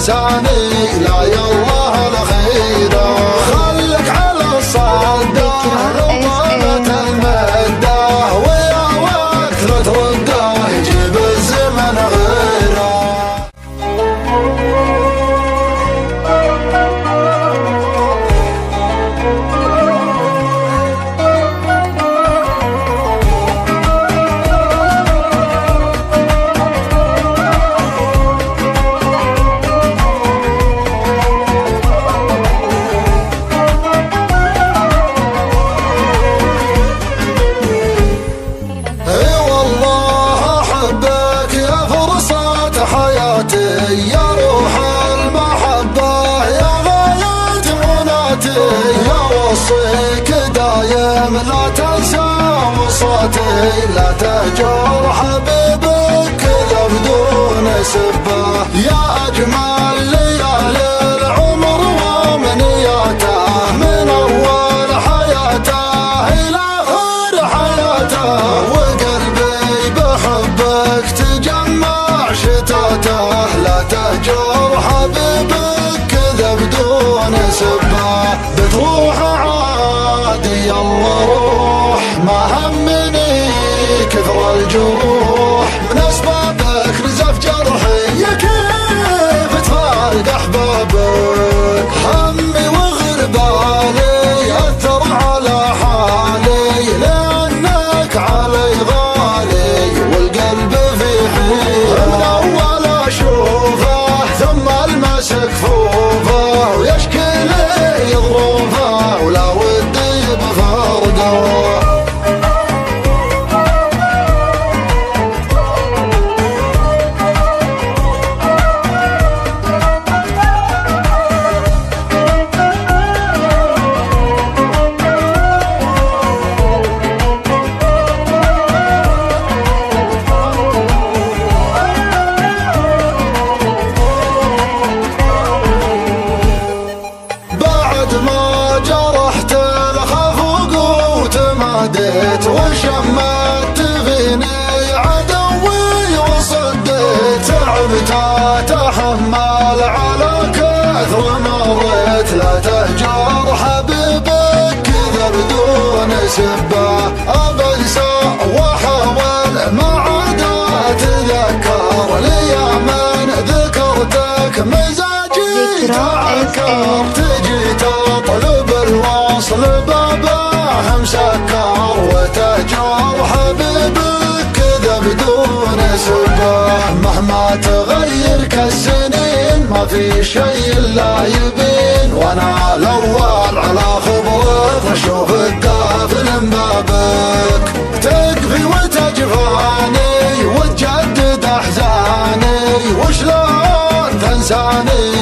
تنساني لا يالله الخيرة. خلك على الصدة رطبة المدة ويا وقت لا ترده يجيب الزمن غيره. يا روح المحبة يا غاية مناتي يا وصيك دايم لا تنسى وصاتي. لا تهجر حبيبك كذا بدون سبة يا أجمل ليالي العمر ومنياته من أول حياته إلى آخر حياته. وقلبي بحبك تجمع شتاته. لا تهجر حبيبك كذا بدون سبة بتروح عادي يلا روح ما همني كثر الجروح من أسبابك نزف جرحي يا كيف تفارق أحبابك. همي وغربالي أثر على حالي لأنك علي غالي والقلب في حيرة. من أول أشوفه ثم المسك فوفه ويشكي لي ظروفه ولا ودي بفرقه. وشمت فيني عدوي وصديت تعبت اتحمل على كثر مريت. لا تهجر حبيبك كذا بدون سبة أبنسى واحاول ما عاد اتذكر لي من ذكرتك مزاجي تعكر. تجي تطلب الوصل بابه مسكر وتهجر حبيبك كذا بدون سبة. مهما تغير كالسنين ما في شيء لا يبين وانا الاول على خبرك اشوف القافل من بابك. تكفي وتجفاني وتجدد احزاني وشلون تنساني